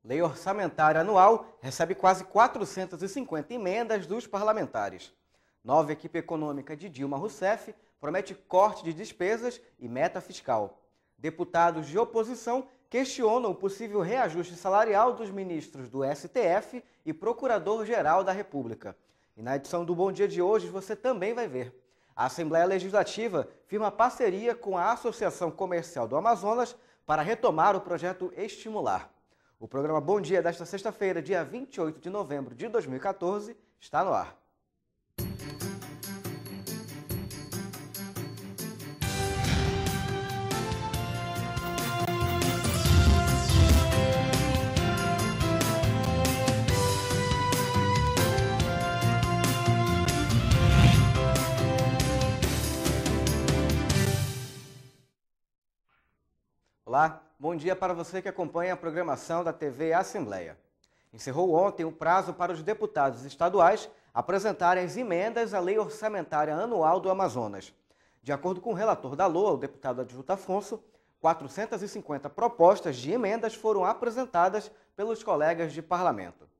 Lei orçamentária anual recebe quase 450 emendas dos parlamentares. Nova equipe econômica de Dilma Rousseff promete corte de despesas e meta fiscal. Deputados de oposição questionam o possível reajuste salarial dos ministros do STF e Procurador-Geral da República. E na edição do Bom Dia de hoje você também vai ver. A Assembleia Legislativa firma parceria com a Associação Comercial do Amazonas para retomar o projeto Estimular. O programa Bom Dia desta sexta-feira, dia 28 de novembro de 2014, está no ar. Olá, bom dia para você que acompanha a programação da TV Assembleia. Encerrou ontem o prazo para os deputados estaduais apresentarem as emendas à Lei Orçamentária Anual do Amazonas. De acordo com o relator da LOA, o deputado Adjunto Afonso, 450 propostas de emendas foram apresentadas pelos colegas de parlamento.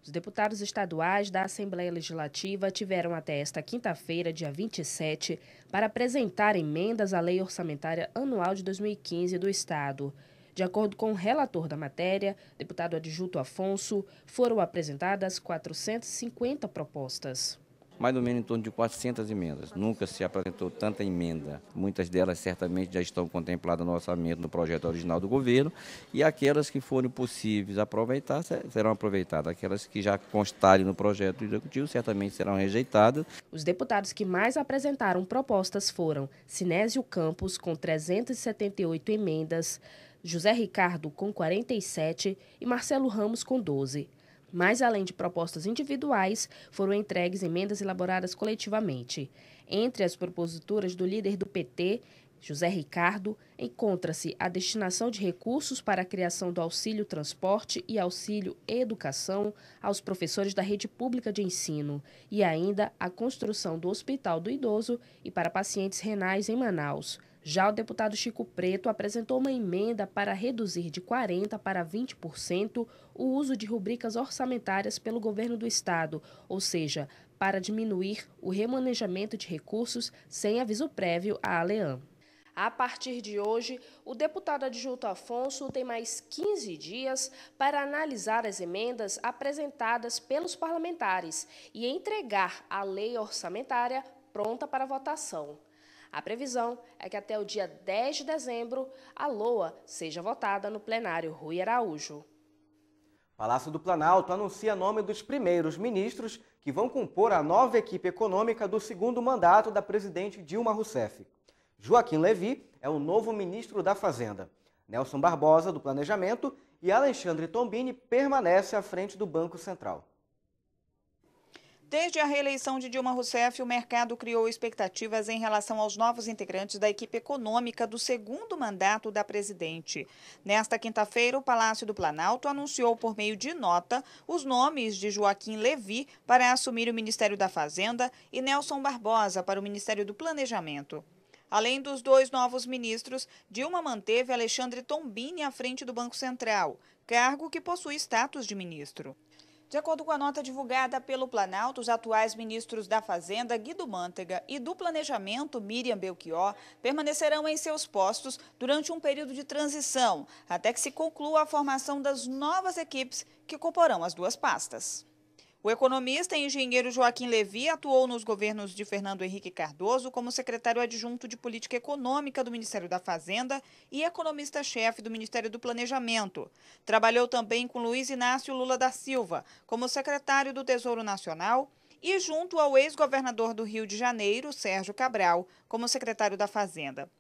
Os deputados estaduais da Assembleia Legislativa tiveram até esta quinta-feira, dia 27, para apresentar emendas à Lei Orçamentária Anual de 2015 do Estado. De acordo com o relator da matéria, deputado Adjunto Afonso, foram apresentadas 450 propostas. Mais ou menos em torno de 400 emendas. Nunca se apresentou tanta emenda. Muitas delas certamente já estão contempladas no orçamento, no projeto original do governo, e aquelas que forem possíveis aproveitar, serão aproveitadas. Aquelas que já constarem no projeto executivo, certamente serão rejeitadas. Os deputados que mais apresentaram propostas foram Sinésio Campos, com 378 emendas, José Ricardo, com 47 e Marcelo Ramos, com 12. Mas, além de propostas individuais, foram entregues emendas elaboradas coletivamente. Entre as proposituras do líder do PT, José Ricardo, encontra-se a destinação de recursos para a criação do Auxílio Transporte e Auxílio Educação aos professores da rede pública de ensino e ainda a construção do Hospital do Idoso e para pacientes renais em Manaus. Já o deputado Chico Preto apresentou uma emenda para reduzir de 40% para 20% o uso de rubricas orçamentárias pelo governo do estado, ou seja, para diminuir o remanejamento de recursos sem aviso prévio à ALEAM. A partir de hoje, o deputado Adjunto Afonso tem mais 15 dias para analisar as emendas apresentadas pelos parlamentares e entregar a lei orçamentária pronta para votação. A previsão é que até o dia 10 de dezembro a LOA seja votada no plenário Rui Araújo. Palácio do Planalto anuncia nome dos primeiros ministros que vão compor a nova equipe econômica do segundo mandato da presidente Dilma Rousseff. Joaquim Levy é o novo ministro da Fazenda. Nelson Barbosa, do Planejamento, e Alexandre Tombini permanece à frente do Banco Central. Desde a reeleição de Dilma Rousseff, o mercado criou expectativas em relação aos novos integrantes da equipe econômica do segundo mandato da presidente. Nesta quinta-feira, o Palácio do Planalto anunciou por meio de nota os nomes de Joaquim Levy para assumir o Ministério da Fazenda e Nelson Barbosa para o Ministério do Planejamento. Além dos dois novos ministros, Dilma manteve Alexandre Tombini à frente do Banco Central, cargo que possui status de ministro. De acordo com a nota divulgada pelo Planalto, os atuais ministros da Fazenda, Guido Mantega, e do Planejamento, Miriam Belchior, permanecerão em seus postos durante um período de transição, até que se conclua a formação das novas equipes que comporão as duas pastas. O economista e engenheiro Joaquim Levy atuou nos governos de Fernando Henrique Cardoso como secretário adjunto de Política Econômica do Ministério da Fazenda e economista-chefe do Ministério do Planejamento. Trabalhou também com Luiz Inácio Lula da Silva como secretário do Tesouro Nacional e junto ao ex-governador do Rio de Janeiro, Sérgio Cabral, como secretário da Fazenda.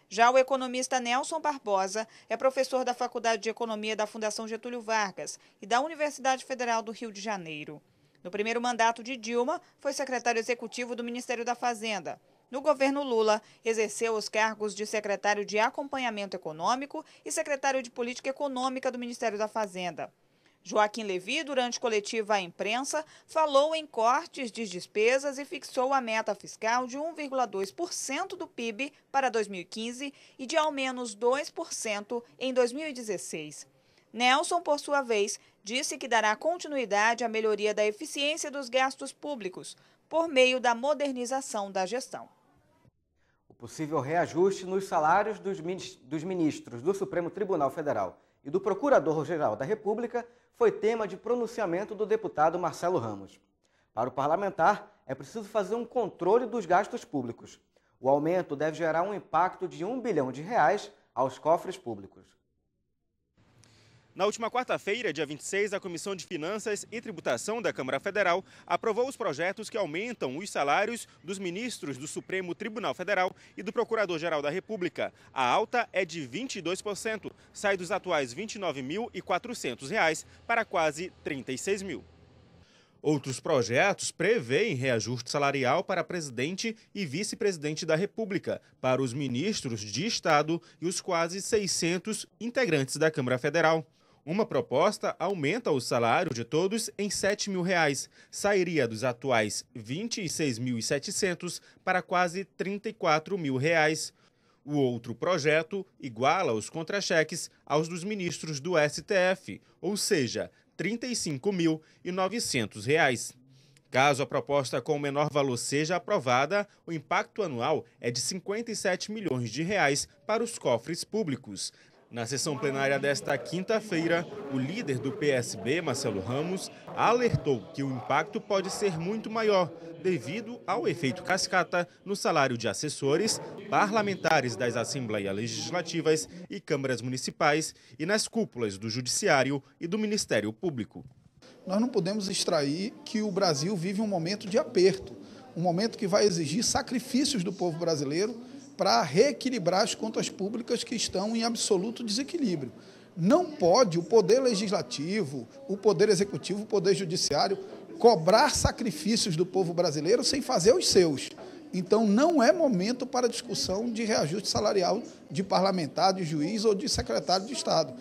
Já o economista Nelson Barbosa é professor da Faculdade de Economia da Fundação Getúlio Vargas e da Universidade Federal do Rio de Janeiro. No primeiro mandato de Dilma, foi secretário executivo do Ministério da Fazenda. No governo Lula, exerceu os cargos de secretário de Acompanhamento Econômico e secretário de Política Econômica do Ministério da Fazenda. Joaquim Levy, durante coletiva à imprensa, falou em cortes de despesas e fixou a meta fiscal de 1,2% do PIB para 2015 e de ao menos 2% em 2016. Nelson, por sua vez, disse que dará continuidade à melhoria da eficiência dos gastos públicos por meio da modernização da gestão. O possível reajuste nos salários dos ministros do Supremo Tribunal Federal e do Procurador-Geral da República foi tema de pronunciamento do deputado Marcelo Ramos. Para o parlamentar, é preciso fazer um controle dos gastos públicos. O aumento deve gerar um impacto de R$1 bilhão aos cofres públicos. Na última quarta-feira, dia 26, a Comissão de Finanças e Tributação da Câmara Federal aprovou os projetos que aumentam os salários dos ministros do Supremo Tribunal Federal e do Procurador-Geral da República. A alta é de 22%, sai dos atuais R$ 29.400 para quase R$ 36 mil. Outros projetos prevêem reajuste salarial para presidente e vice-presidente da República, para os ministros de Estado e os quase 600 integrantes da Câmara Federal. Uma proposta aumenta o salário de todos em R$ 7 mil. Sairia dos atuais R$ 26.700 para quase R$ 34 mil. O outro projeto iguala os contra-cheques aos dos ministros do STF, ou seja, R$ 35.900. Caso a proposta com o menor valor seja aprovada, o impacto anual é de R$ 57 milhões para os cofres públicos. Na sessão plenária desta quinta-feira, o líder do PSB, Marcelo Ramos, alertou que o impacto pode ser muito maior, devido ao efeito cascata no salário de assessores, parlamentares das Assembleias Legislativas e câmaras municipais e nas cúpulas do Judiciário e do Ministério Público. Nós não podemos extrair que o Brasil vive um momento de aperto, um momento que vai exigir sacrifícios do povo brasileiro para reequilibrar as contas públicas que estão em absoluto desequilíbrio. Não pode o Poder Legislativo, o Poder Executivo, o Poder Judiciário cobrar sacrifícios do povo brasileiro sem fazer os seus. Então, não é momento para discussão de reajuste salarial de parlamentar, de juiz ou de secretário de Estado.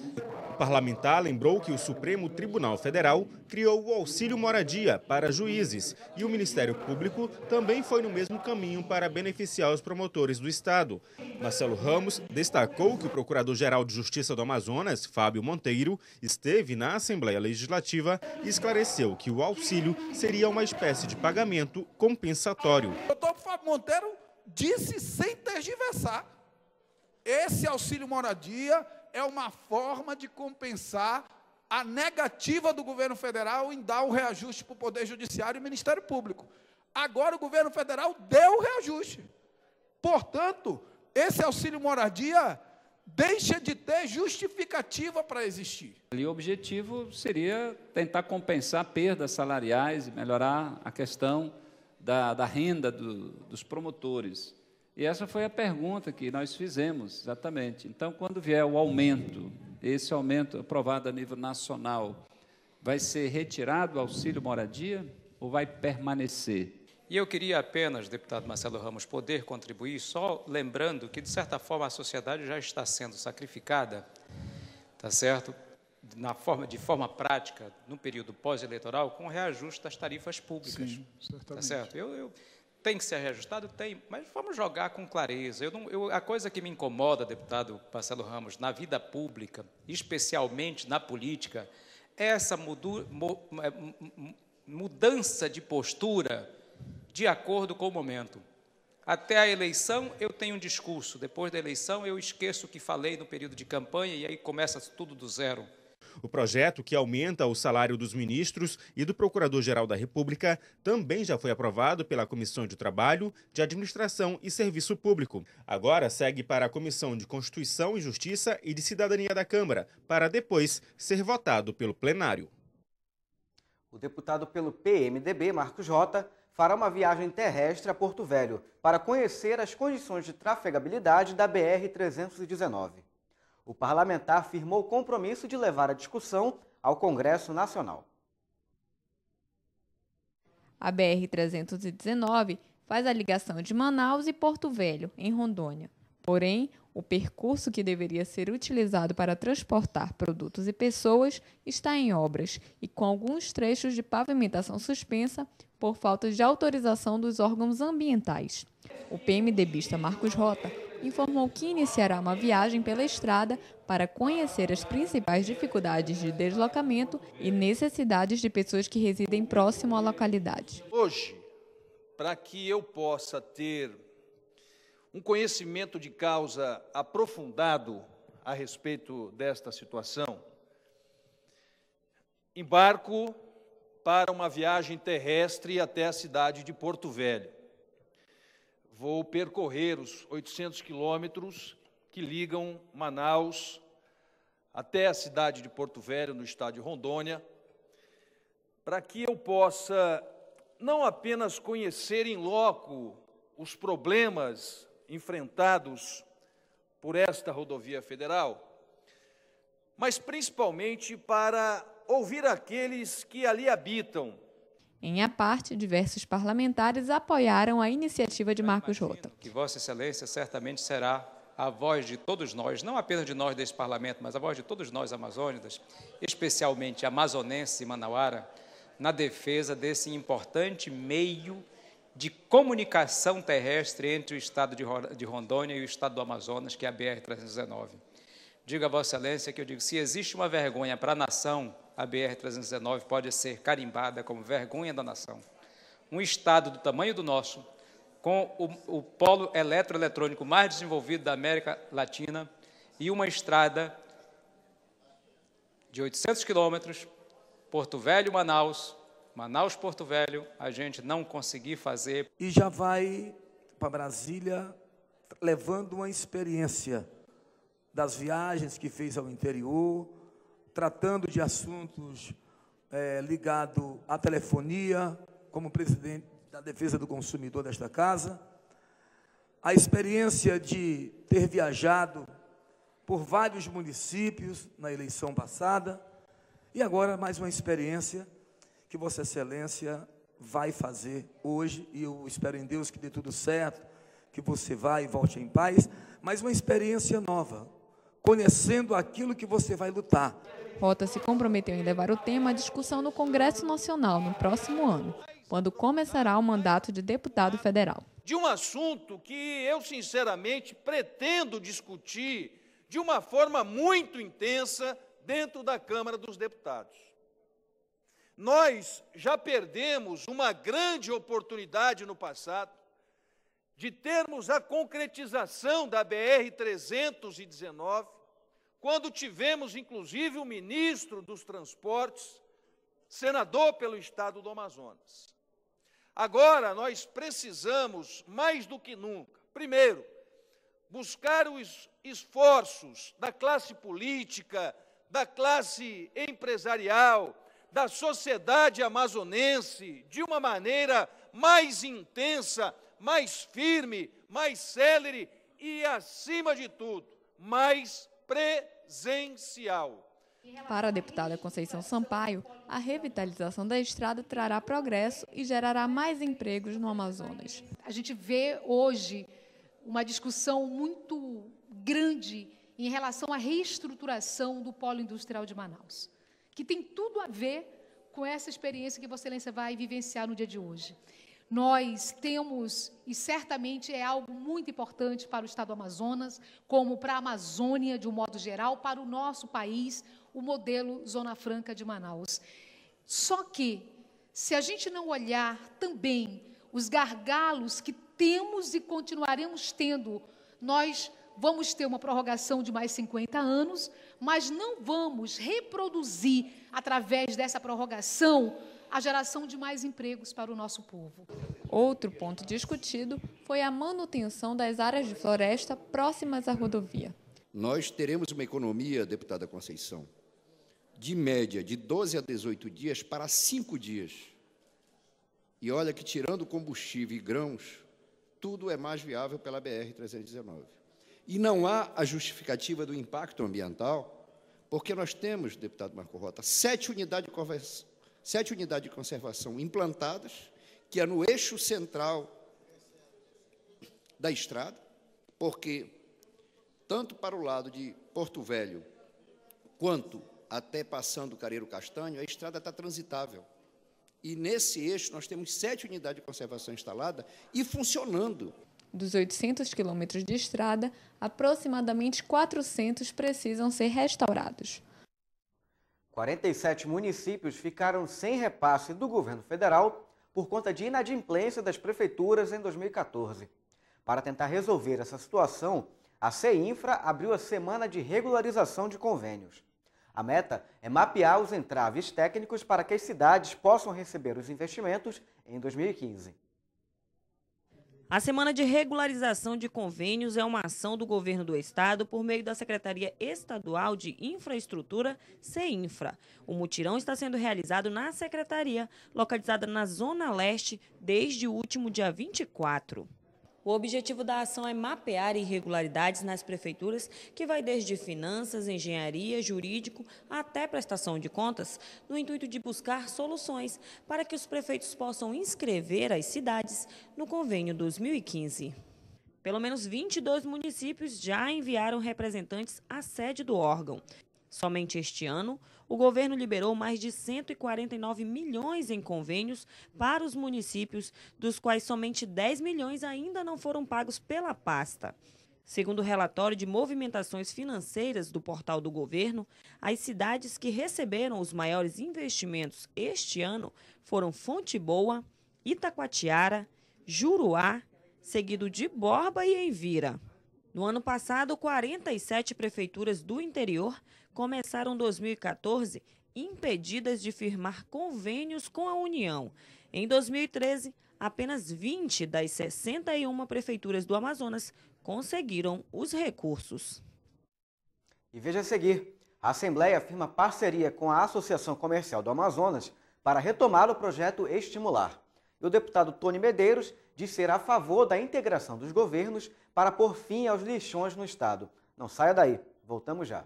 O parlamentar lembrou que o Supremo Tribunal Federal criou o auxílio moradia para juízes e o Ministério Público também foi no mesmo caminho para beneficiar os promotores do Estado. Marcelo Ramos destacou que o Procurador-Geral de Justiça do Amazonas, Fábio Monteiro, esteve na Assembleia Legislativa e esclareceu que o auxílio seria uma espécie de pagamento compensatório. O doutor Fábio Monteiro disse sem tergiversar: esse auxílio moradia é uma forma de compensar a negativa do governo federal em dar o reajuste para o Poder Judiciário e Ministério Público. Agora o governo federal deu o reajuste. Portanto, esse auxílio moradia deixa de ter justificativa para existir. O objetivo seria tentar compensar perdas salariais e melhorar a questão da renda dos promotores. E essa foi a pergunta que nós fizemos, exatamente. Então, quando vier o aumento, esse aumento aprovado a nível nacional, vai ser retirado o auxílio moradia ou vai permanecer? E eu queria apenas, deputado Marcelo Ramos, poder contribuir, só lembrando que, de certa forma, a sociedade já está sendo sacrificada, tá certo? De forma prática, no período pós-eleitoral, com o reajuste das tarifas públicas. Sim, certamente. Tá certo? Tem que ser reajustado? Tem, mas vamos jogar com clareza. A coisa que me incomoda, deputado Marcelo Ramos, na vida pública, especialmente na política, é essa mudança de postura de acordo com o momento. Até a eleição eu tenho um discurso, depois da eleição eu esqueço o que falei no período de campanha e aí começa tudo do zero. O projeto, que aumenta o salário dos ministros e do Procurador-Geral da República, também já foi aprovado pela Comissão de Trabalho, de Administração e Serviço Público. Agora segue para a Comissão de Constituição e Justiça e de Cidadania da Câmara, para depois ser votado pelo plenário. O deputado pelo PMDB, Marcos Rota, fará uma viagem terrestre a Porto Velho para conhecer as condições de trafegabilidade da BR-319. O parlamentar firmou o compromisso de levar a discussão ao Congresso Nacional. A BR-319 faz a ligação de Manaus e Porto Velho, em Rondônia. Porém, o percurso que deveria ser utilizado para transportar produtos e pessoas está em obras e com alguns trechos de pavimentação suspensa por falta de autorização dos órgãos ambientais. O PMDBista Marcos Rota informou que iniciará uma viagem pela estrada para conhecer as principais dificuldades de deslocamento e necessidades de pessoas que residem próximo à localidade. Hoje, para que eu possa ter um conhecimento de causa aprofundado a respeito desta situação, embarco para uma viagem terrestre até a cidade de Porto Velho. Vou percorrer os 800 quilômetros que ligam Manaus até a cidade de Porto Velho, no estado de Rondônia, para que eu possa não apenas conhecer em loco os problemas enfrentados por esta rodovia federal, mas principalmente para ouvir aqueles que ali habitam. Em a parte, diversos parlamentares apoiaram a iniciativa de Marcos Rota. Que Vossa Excelência certamente será a voz de todos nós, não apenas de nós desse parlamento, mas a voz de todos nós amazônicos, especialmente amazonenses e manauara, na defesa desse importante meio de comunicação terrestre entre o estado de Rondônia e o estado do Amazonas, que é a BR-319. Digo a Vossa Excelência que eu digo, se existe uma vergonha para a nação, a BR-319 pode ser carimbada como vergonha da nação. Um estado do tamanho do nosso, com o polo eletroeletrônico mais desenvolvido da América Latina e uma estrada de 800 quilômetros, Porto Velho, Manaus, Manaus-Porto Velho, a gente não conseguir fazer. E já vai para Brasília levando uma experiência das viagens que fez ao interior, tratando de assuntos ligados à telefonia, como presidente da Defesa do Consumidor desta casa, a experiência de ter viajado por vários municípios na eleição passada, e agora mais uma experiência que Vossa Excelência vai fazer hoje, e eu espero em Deus que dê tudo certo, que você vá e volte em paz, mas uma experiência nova, conhecendo aquilo que você vai lutar. Rota se comprometeu em levar o tema à discussão no Congresso Nacional no próximo ano, quando começará o mandato de deputado federal. De um assunto que eu, sinceramente, pretendo discutir de uma forma muito intensa dentro da Câmara dos Deputados. Nós já perdemos uma grande oportunidade no passado de termos a concretização da BR-319, quando tivemos, inclusive, o ministro dos Transportes, senador pelo estado do Amazonas. Agora, nós precisamos, mais do que nunca, primeiro, buscar os esforços da classe política, da classe empresarial, da sociedade amazonense, de uma maneira mais intensa, mais firme, mais célere e, acima de tudo, mais presencial. Para a deputada Conceição Sampaio, a revitalização da estrada trará progresso e gerará mais empregos no Amazonas. A gente vê hoje uma discussão muito grande em relação à reestruturação do polo industrial de Manaus, que tem tudo a ver com essa experiência que Vossa Excelência vai vivenciar no dia de hoje. Nós temos, e certamente é algo muito importante para o estado do Amazonas, como para a Amazônia de um modo geral, para o nosso país, o modelo Zona Franca de Manaus. Só que, se a gente não olhar também os gargalos que temos e continuaremos tendo, nós vamos ter uma prorrogação de mais 50 anos, mas não vamos reproduzir, através dessa prorrogação, a geração de mais empregos para o nosso povo. Outro ponto discutido foi a manutenção das áreas de floresta próximas à rodovia. Nós teremos uma economia, deputada Conceição, de média de 12 a 18 dias para 5 dias. E olha que, tirando combustível e grãos, tudo é mais viável pela BR-319. E não há a justificativa do impacto ambiental, porque nós temos, deputado Marcos Rota, 7 unidades de conservação implantadas, que é no eixo central da estrada, porque tanto para o lado de Porto Velho, quanto até passando o Careiro Castanho, a estrada está transitável. E nesse eixo nós temos 7 unidades de conservação instaladas e funcionando. Dos 800 quilômetros de estrada, aproximadamente 400 precisam ser restaurados. 47 municípios ficaram sem repasse do governo federal por conta de inadimplência das prefeituras em 2014. Para tentar resolver essa situação, a CEINFRA abriu a Semana de Regularização de Convênios. A meta é mapear os entraves técnicos para que as cidades possam receber os investimentos em 2015. A Semana de Regularização de Convênios é uma ação do Governo do Estado por meio da Secretaria Estadual de Infraestrutura, CEINFRA. O mutirão está sendo realizado na Secretaria, localizada na Zona Leste, desde o último dia 24. O objetivo da ação é mapear irregularidades nas prefeituras, que vai desde finanças, engenharia, jurídico até prestação de contas, no intuito de buscar soluções para que os prefeitos possam inscrever as cidades no convênio 2015. Pelo menos 22 municípios já enviaram representantes à sede do órgão. Somente este ano, o governo liberou mais de 149 milhões em convênios para os municípios, dos quais somente 10 milhões ainda não foram pagos pela pasta. Segundo o relatório de movimentações financeiras do portal do governo, as cidades que receberam os maiores investimentos este ano foram Fonte Boa, Itacoatiara, Juruá, seguido de Borba e Envira. No ano passado, 47 prefeituras do interior começaram 2014 impedidas de firmar convênios com a União. Em 2013, apenas 20 das 61 prefeituras do Amazonas conseguiram os recursos. E veja a seguir, a Assembleia firma parceria com a Associação Comercial do Amazonas para retomar o projeto Estimular. E o deputado Tony Medeiros diz ser a favor da integração dos governos para pôr fim aos lixões no estado. Não saia daí, voltamos já.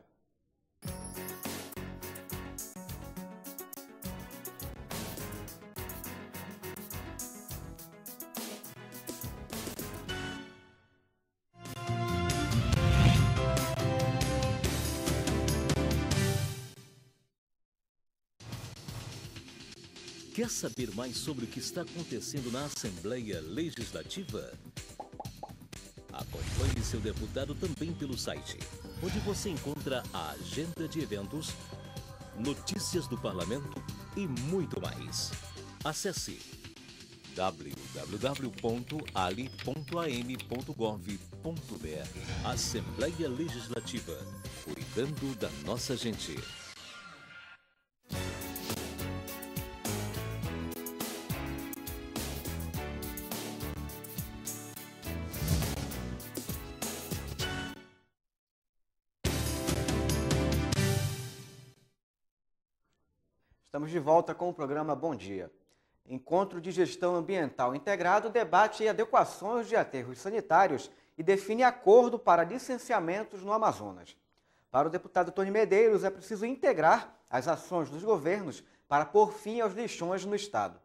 Quer saber mais sobre o que está acontecendo na Assembleia Legislativa? Acompanhe seu deputado também pelo site, onde você encontra a agenda de eventos, notícias do parlamento e muito mais. Acesse www.ali.am.gov.br. Assembleia Legislativa, cuidando da nossa gente. Estamos de volta com o programa Bom Dia. Encontro de Gestão Ambiental Integrado debate adequações de aterros sanitários e define acordo para licenciamentos no Amazonas. Para o deputado Tony Medeiros, é preciso integrar as ações dos governos para pôr fim aos lixões no estado.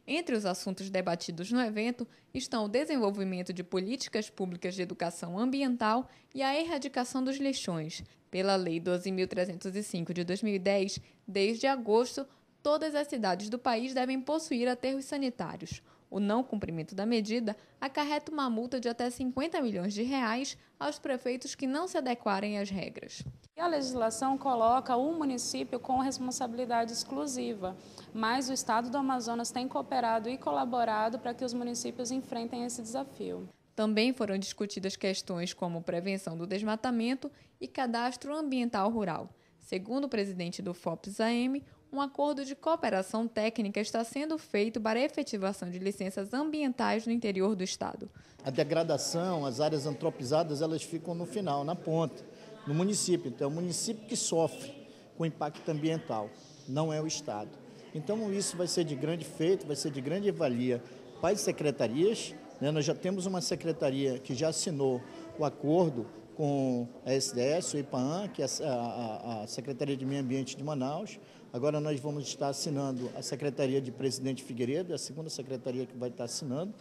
Entre os assuntos debatidos no evento estão o desenvolvimento de políticas públicas de educação ambiental e a erradicação dos lixões. Pela Lei 12.305 de 2010, desde agosto, todas as cidades do país devem possuir aterros sanitários. O não cumprimento da medida acarreta uma multa de até 50 milhões de reais aos prefeitos que não se adequarem às regras. A legislação coloca o município com responsabilidade exclusiva, mas o Estado do Amazonas tem cooperado e colaborado para que os municípios enfrentem esse desafio. Também foram discutidas questões como prevenção do desmatamento e cadastro ambiental rural. Segundo o presidente do FOPS-AM, um acordo de cooperação técnica está sendo feito para a efetivação de licenças ambientais no interior do estado. A degradação, as áreas antropizadas, elas ficam no final, na ponta, no município. Então, é o município que sofre com o impacto ambiental, não é o estado. Então, isso vai ser de grande feito, vai ser de grande valia para as secretarias. Nós já temos uma secretaria que já assinou o acordo com a SDS, o IPAAM, que é a Secretaria de Meio Ambiente de Manaus. Agora nós vamos estar assinando a Secretaria de Presidente Figueiredo, é a segunda secretaria que vai estar assinando,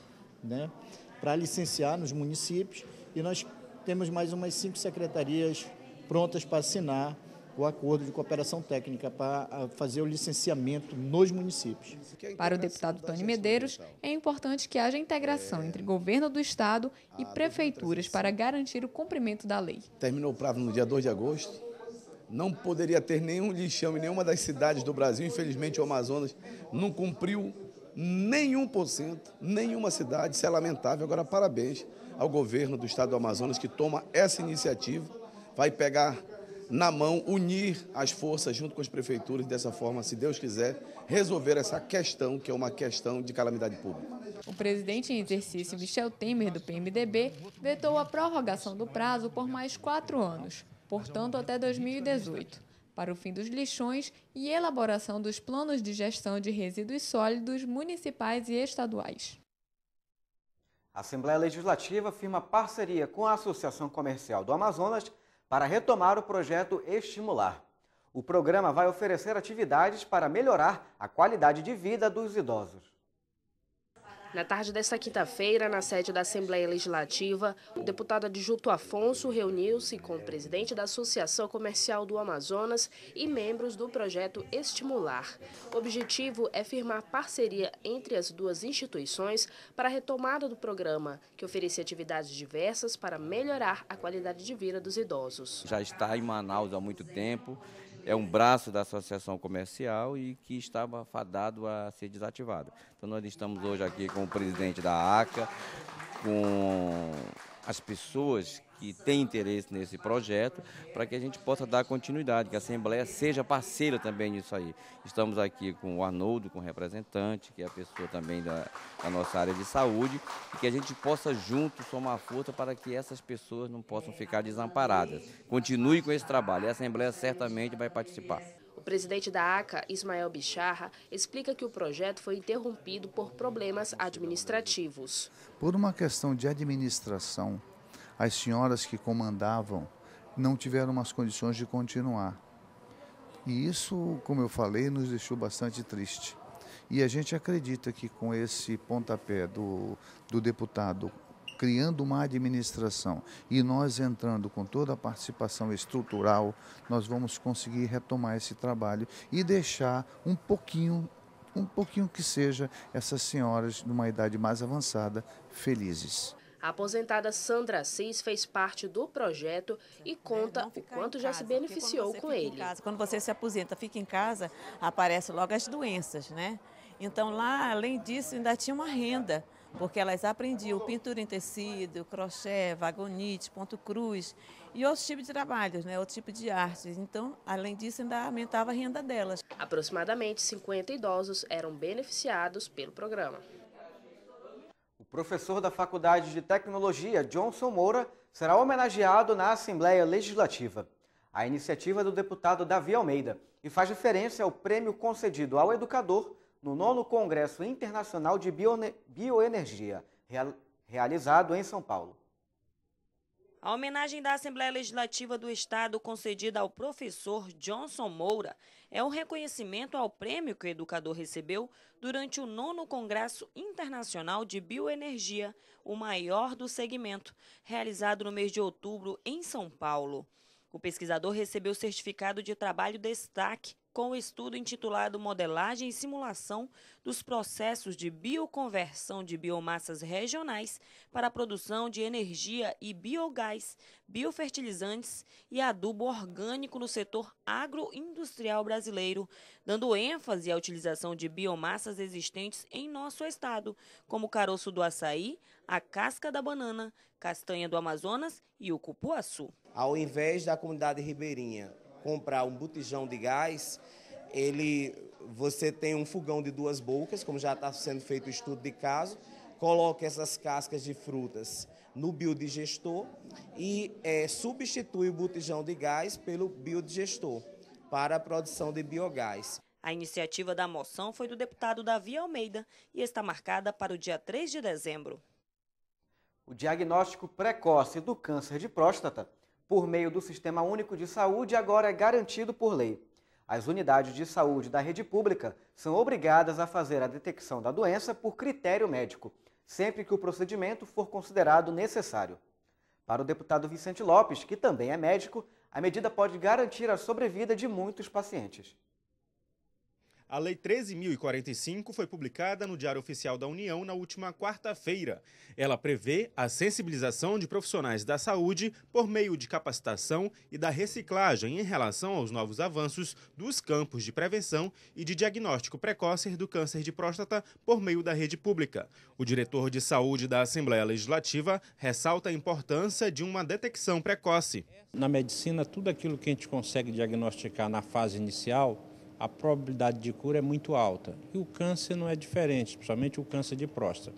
né, para licenciar nos municípios. E nós temos mais umas 5 secretarias prontas para assinar o acordo de cooperação técnica para fazer o licenciamento nos municípios. Para o deputado Tony Medeiros, é importante que haja integração entre governo do Estado e prefeituras para garantir o cumprimento da lei. Terminou o prazo no dia 2 de agosto. Não poderia ter nenhum lixão em nenhuma das cidades do Brasil. Infelizmente, o Amazonas não cumpriu nenhum por cento, nenhuma cidade. Isso é lamentável. Agora, parabéns ao governo do Estado do Amazonas que toma essa iniciativa. Vai pegar na mão, unir as forças junto com as prefeituras, dessa forma, se Deus quiser, resolver essa questão, que é uma questão de calamidade pública. O presidente em exercício, Michel Temer, do PMDB, vetou a prorrogação do prazo por mais 4 anos, portanto até 2018, para o fim dos lixões e elaboração dos planos de gestão de resíduos sólidos municipais e estaduais. A Assembleia Legislativa firma parceria com a Associação Comercial do Amazonas para retomar o projeto Estimular. O programa vai oferecer atividades para melhorar a qualidade de vida dos idosos. Na tarde desta quinta-feira, na sede da Assembleia Legislativa, o deputado adjunto Afonso reuniu-se com o presidente da Associação Comercial do Amazonas e membros do projeto Estimular. O objetivo é firmar parceria entre as duas instituições para a retomada do programa, que oferecia atividades diversas para melhorar a qualidade de vida dos idosos. Já está em Manaus há muito tempo. É um braço da associação comercial e que estava fadado a ser desativado. Então nós estamos hoje aqui com o presidente da ACA, com as pessoas que têm interesse nesse projeto, para que a gente possa dar continuidade, que a Assembleia seja parceira também nisso aí. Estamos aqui com o Arnoldo, com o representante, que é a pessoa também da nossa área de saúde, e que a gente possa junto somar força para que essas pessoas não possam ficar desamparadas. Continue com esse trabalho e a Assembleia certamente vai participar. O presidente da ACA, Ismael Bicharra, explica que o projeto foi interrompido por problemas administrativos. Por uma questão de administração, as senhoras que comandavam não tiveram umas condições de continuar. E isso, como eu falei, nos deixou bastante triste. E a gente acredita que com esse pontapé do deputado criando uma administração e nós entrando com toda a participação estrutural, nós vamos conseguir retomar esse trabalho e deixar um pouquinho que seja essas senhoras numa idade mais avançada felizes. A aposentada Sandra Assis fez parte do projeto e conta o quanto já se beneficiou com ele. Quando você se aposenta, fica em casa, aparecem logo as doenças, né? Então lá, além disso, ainda tinha uma renda, porque elas aprendiam pintura em tecido, crochê, vagonite, ponto cruz e outros tipos de trabalhos, né? Outro tipo de artes. Então, além disso, ainda aumentava a renda delas. Aproximadamente 50 idosos eram beneficiados pelo programa. O professor da Faculdade de Tecnologia, Johnson Moura, será homenageado na Assembleia Legislativa. A iniciativa é do deputado Davi Almeida e faz referência ao prêmio concedido ao educador no 9º Congresso Internacional de Bioenergia, realizado em São Paulo. A homenagem da Assembleia Legislativa do Estado concedida ao professor Johnson Moura é um reconhecimento ao prêmio que o educador recebeu durante o 9º Congresso Internacional de Bioenergia, o maior do segmento, realizado no mês de outubro em São Paulo. O pesquisador recebeu o certificado de trabalho destaque com o estudo intitulado Modelagem e Simulação dos Processos de Bioconversão de Biomassas Regionais para a Produção de Energia e Biogás, Biofertilizantes e Adubo Orgânico no setor agroindustrial brasileiro, dando ênfase à utilização de biomassas existentes em nosso estado, como o caroço do açaí, a casca da banana, castanha do Amazonas e o cupuaçu. Ao invés da comunidade ribeirinha comprar um botijão de gás, você tem um fogão de 2 bocas, como já está sendo feito o estudo de caso, coloca essas cascas de frutas no biodigestor e substitui o botijão de gás pelo biodigestor para a produção de biogás. A iniciativa da moção foi do deputado Davi Almeida e está marcada para o dia 3 de dezembro. O diagnóstico precoce do câncer de próstata por meio do Sistema Único de Saúde agora é garantido por lei. As unidades de saúde da rede pública são obrigadas a fazer a detecção da doença por critério médico, sempre que o procedimento for considerado necessário. Para o deputado Vicente Lopes, que também é médico, A medida pode garantir a sobrevida de muitos pacientes. A Lei 13.045 foi publicada no Diário Oficial da União na última quarta-feira. Ela prevê a sensibilização de profissionais da saúde por meio de capacitação e da reciclagem em relação aos novos avanços dos campos de prevenção e de diagnóstico precoce do câncer de próstata por meio da rede pública. O diretor de saúde da Assembleia Legislativa ressalta a importância de uma detecção precoce. Na medicina, tudo aquilo que a gente consegue diagnosticar na fase inicial, a probabilidade de cura é muito alta. E o câncer não é diferente, principalmente o câncer de próstata.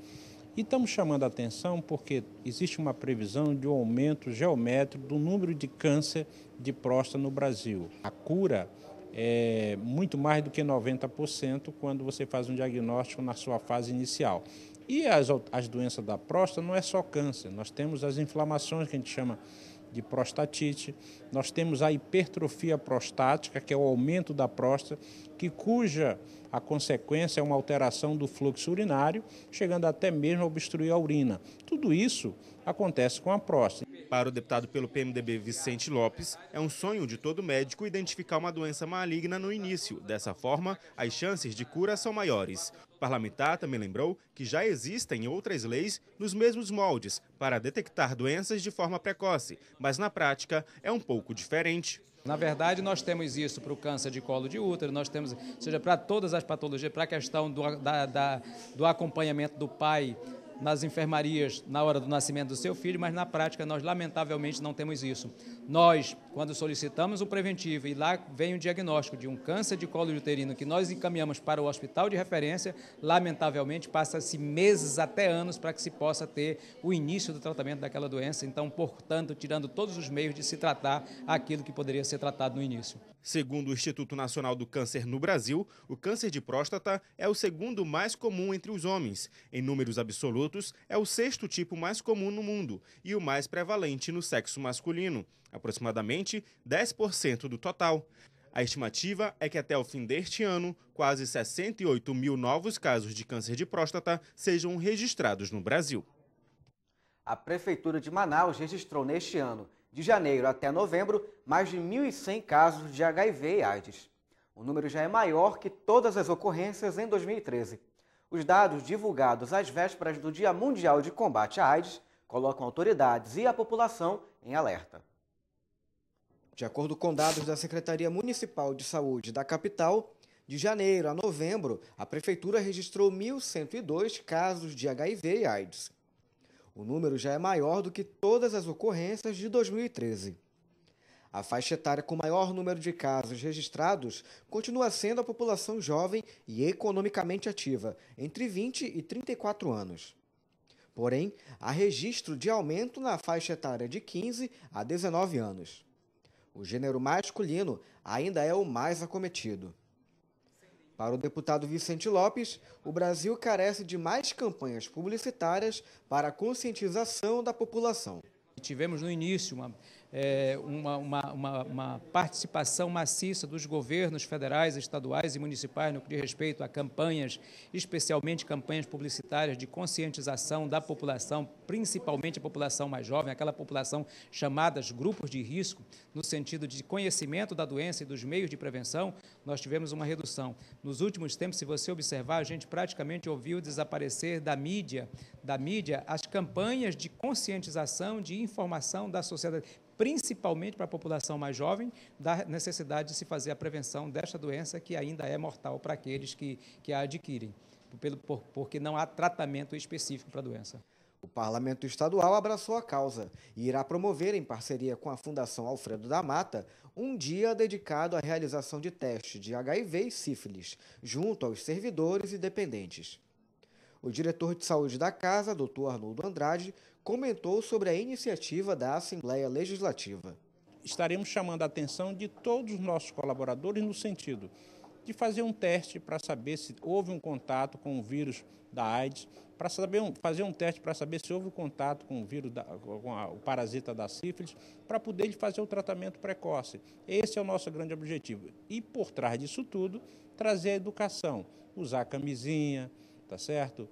E estamos chamando a atenção porque existe uma previsão de um aumento geométrico do número de câncer de próstata no Brasil. A cura é muito mais do que 90% quando você faz um diagnóstico na sua fase inicial. E as doenças da próstata não é só câncer, nós temos as inflamações que a gente chama de prostatite, nós temos a hipertrofia prostática, que é o aumento da próstata, cuja a consequência é uma alteração do fluxo urinário, chegando até mesmo a obstruir a urina. Tudo isso acontece com a próstata. Para o deputado pelo PMDB Vicente Lopes, é um sonho de todo médico identificar uma doença maligna no início. Dessa forma, as chances de cura são maiores. O parlamentar também lembrou que já existem outras leis nos mesmos moldes para detectar doenças de forma precoce, mas na prática é um pouco diferente. Na verdade, nós temos isso para o câncer de colo de útero, nós temos, seja para todas as patologias, para a questão do acompanhamento do pai nas enfermarias na hora do nascimento do seu filho, mas na prática nós lamentavelmente não temos isso. Nós, quando solicitamos o preventivo e lá vem o diagnóstico de um câncer de colo uterino que nós encaminhamos para o hospital de referência, lamentavelmente passa-se meses até anos para que se possa ter o início do tratamento daquela doença, então, portanto, tirando todos os meios de se tratar aquilo que poderia ser tratado no início. Segundo o Instituto Nacional do Câncer no Brasil, o câncer de próstata é o segundo mais comum entre os homens. Em números absolutos, é o 6º tipo mais comum no mundo e o mais prevalente no sexo masculino, aproximadamente 10% do total. A estimativa é que até o fim deste ano, quase 68 mil novos casos de câncer de próstata sejam registrados no Brasil. A Prefeitura de Manaus registrou neste ano, de janeiro até novembro, mais de 1.100 casos de HIV e AIDS. O número já é maior que todas as ocorrências em 2013. Os dados divulgados às vésperas do Dia Mundial de Combate à AIDS colocam autoridades e a população em alerta. De acordo com dados da Secretaria Municipal de Saúde da capital, de janeiro a novembro, a Prefeitura registrou 1.102 casos de HIV e AIDS. O número já é maior do que todas as ocorrências de 2013. A faixa etária com maior número de casos registrados continua sendo a população jovem e economicamente ativa, entre 20 e 34 anos. Porém, há registro de aumento na faixa etária de 15 a 19 anos. O gênero masculino ainda é o mais acometido. Para o deputado Vicente Lopes, o Brasil carece de mais campanhas publicitárias para a conscientização da população. Tivemos no início uma participação maciça dos governos federais, estaduais e municipais no que diz respeito a campanhas, especialmente campanhas publicitárias de conscientização da população, principalmente a população mais jovem, aquela população chamada grupos de risco, no sentido de conhecimento da doença e dos meios de prevenção. Nós tivemos uma redução. Nos últimos tempos, se você observar, a gente praticamente ouviu desaparecer da mídia as campanhas de conscientização, de informação da sociedade, principalmente para a população mais jovem, da necessidade de se fazer a prevenção desta doença que ainda é mortal para aqueles que a adquirem, porque não há tratamento específico para a doença. O Parlamento Estadual abraçou a causa e irá promover, em parceria com a Fundação Alfredo da Mata, um dia dedicado à realização de testes de HIV e sífilis, junto aos servidores e dependentes. O diretor de saúde da Casa, Dr. Arnoldo Andrade, comentou sobre a iniciativa da Assembleia Legislativa. Estaremos chamando a atenção de todos os nossos colaboradores no sentido de fazer um teste para saber se houve um contato com o vírus da AIDS, fazer um teste para saber se houve contato com o vírus, o parasita da sífilis, para poder fazer o tratamento precoce. Esse é o nosso grande objetivo. E por trás disso tudo, trazer a educação, usar camisinha, tá certo?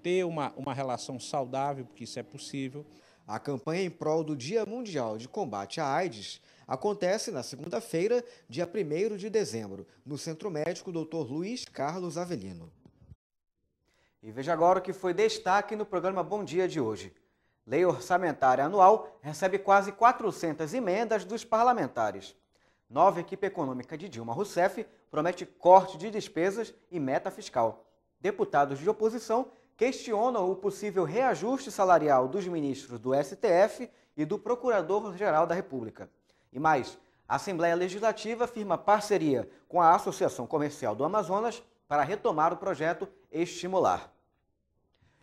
Ter uma relação saudável, porque isso é possível. A campanha em prol do Dia Mundial de Combate à AIDS acontece na segunda-feira, dia 1º de dezembro, no Centro Médico Dr. Luiz Carlos Avelino. E veja agora o que foi destaque no programa Bom Dia de hoje. Lei orçamentária anual recebe quase 400 emendas dos parlamentares. Nova equipe econômica de Dilma Rousseff promete corte de despesas e meta fiscal. Deputados de oposição questionam o possível reajuste salarial dos ministros do STF e do Procurador-Geral da República. E mais, a Assembleia Legislativa firma parceria com a Associação Comercial do Amazonas para retomar o projeto Estimular.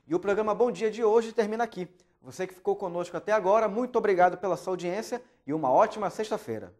E o programa Bom Dia de hoje termina aqui. Você que ficou conosco até agora, muito obrigado pela sua audiência e uma ótima sexta-feira.